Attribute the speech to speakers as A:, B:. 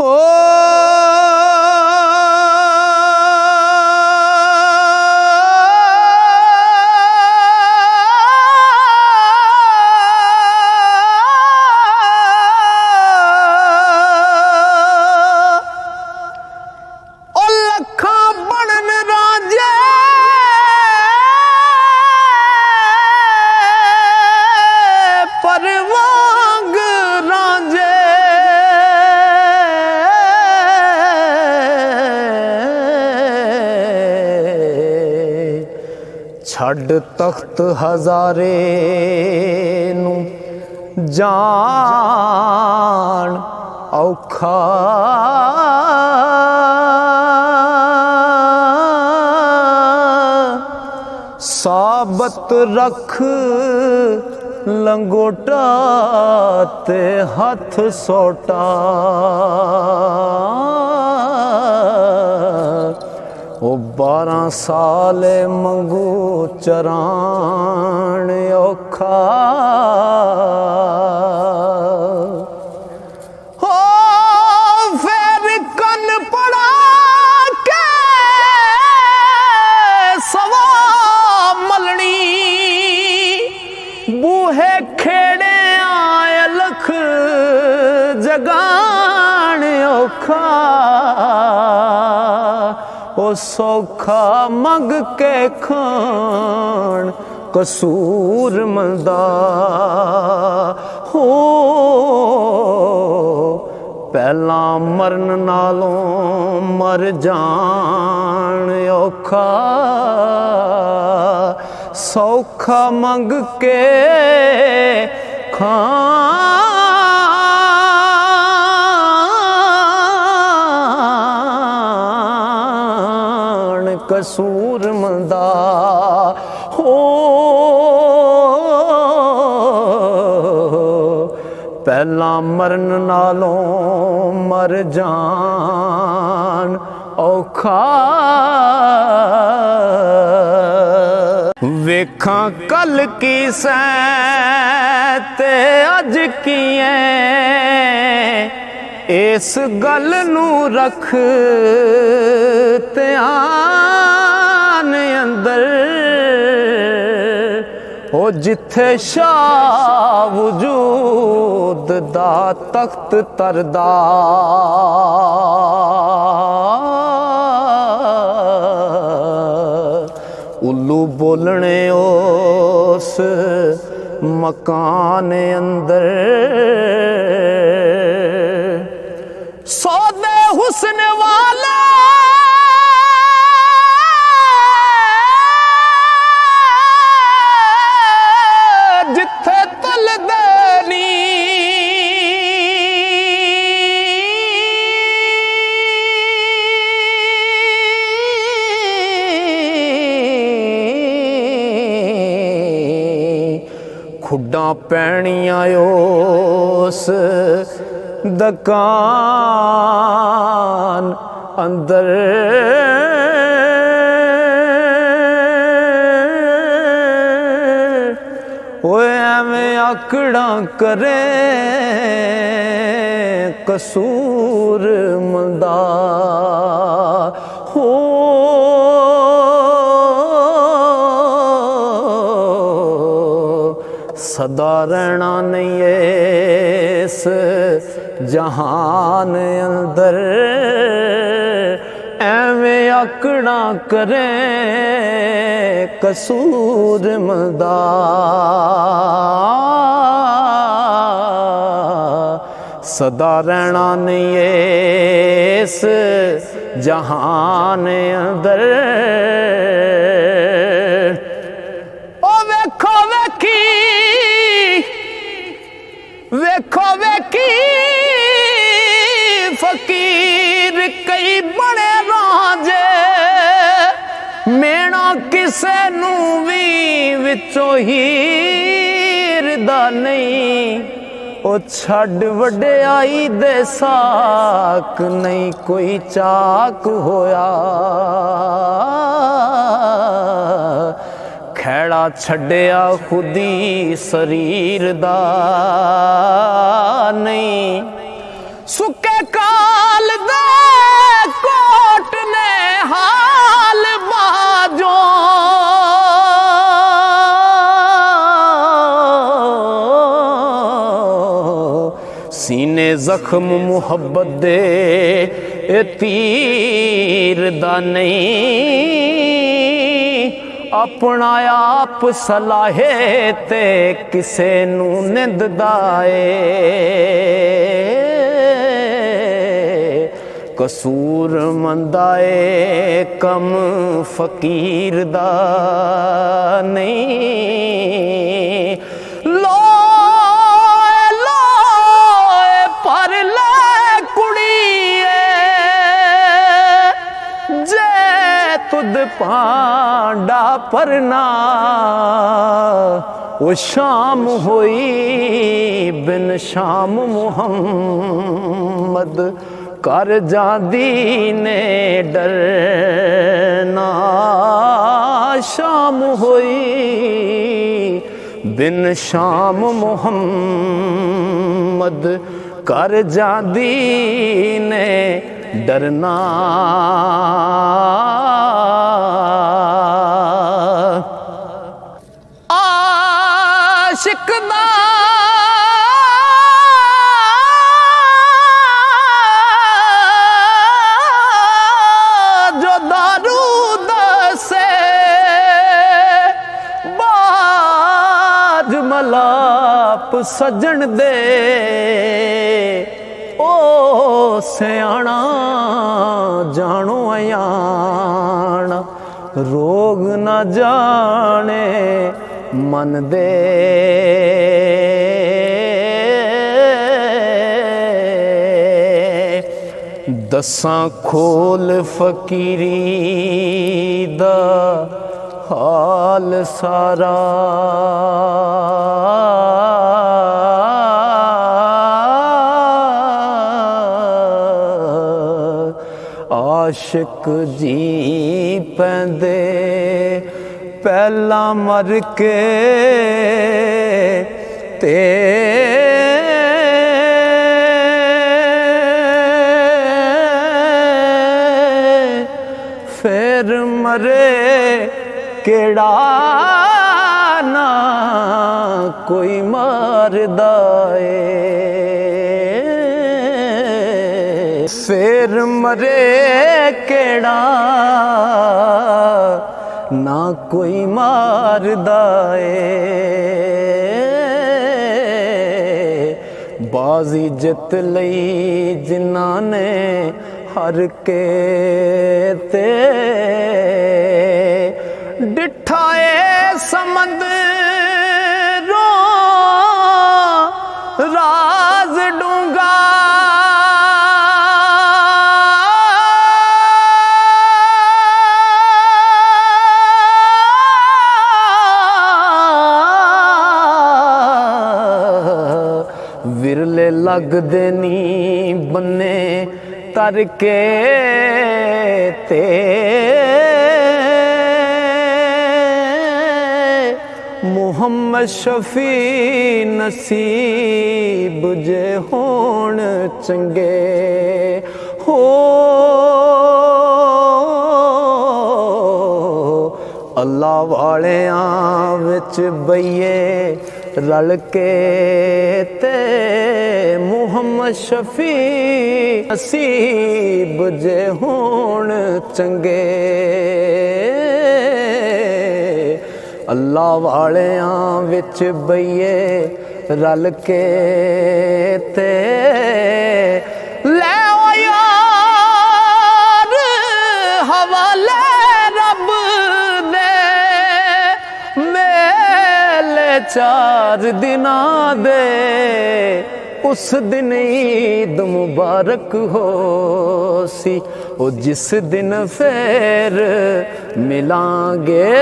A: हो छड़ तख्त हजारे नू जान औखा साबत रख लंगोटा ते हथ सोटा ओ 12 साल मंगू चरान औखा हो फिर कन पड़ा के सवा मलनी बूहे खेड़े आए लख जगान औखा ओ सौखा मंग के खान कसूर मंदा हो पहला मरन नालों मर जान औखा सौखा मंग के खान कसूर मंदा हो पहला मरन नालों मर जान औखा वेखा कल की सैते अज किए इस गल नू रख ध्यान अंदर ओ जिथे शाह वजूद दा तख्त तरदा उल्लू बोलने उस मकान अंदर सौदे हुस्न वाला जिथे तल देनी खुड्डा पैनियां उस दकान अंदर ओए एवें आकड़ा करे कसूर मंदा हो सदा रहना नहीं इस जहान अंदर एवें आकड़ा करे कसूर मंदा सदा रहना नहीं इस जहान अंदर ओ वेखो वेखी वेखो वेखी फकीर कई बड़े राजे मेना किसे नू भी विचों हीर दा नहीं ओ छड़ वड्याई दे साक नहीं कोई चाक होया खैड़ा छड्या खुदी शरीर दा नहीं सुके का ਜ਼ਖਮ ਮੁਹੱਬਤ ਦੇ ਇਹ ਤੀਰ ਦਾ ਨਹੀਂ, ਆਪਣਾ ਆਪ ਸਲਾਹੇ ਤੇ ਕਿਸੇ ਨੂੰ ਨਿੰਦਦਾ ਏ। ਕਸੂਰ ਮੰਦਾ ਏ ਕਮ ਫਕੀਰ ਦਾ ਨਹੀਂ। ਲੋਏ ਪਰ ਲੈ ਕੁੜੀਏ ਜੇ ਤੁਧ ਪਾਂਡਾ ਪਰਨਾ, ਉਹ ਸ਼ਾਮ ਹੋਈ ਬਿਨ ਸ਼ਾਮ ਮੁਹੰਮਦ कर जादी ने डरना। शाम हुई बिन शाम मुहम्मद कर जादी ने डरना। आशिक दा मलाप सजन दे ओ सियाणा जानो अयाण, रोग न जाने मन दे। दसां खोल फकीरी दा हाल सारा, आशिक जी पैंदे पहला मर के ते फिर मरे केड़ा ना कोई मारदा ए। फिर मरे केड़ा ना कोई मारदा ए। बाजी जित लई जिन्हां ने हर के ते डिठाए समंदरों राज डूंगा, विरले लगदे नी बन्ने तर के ते मुहम्मद शफी नसीब जे होण चंगे हो। अल्लाह वालियां विच बइये रल के ते मुहम्मद शफी नसीब जे होण चंगे। अल्लाह वालियां विच बइये रल के ते लै यार हवाले रब दे मेले 4 दिनां दे। उस दिन ईद मुबारक हो सी ओ जिस दिन फिर मिलांगे।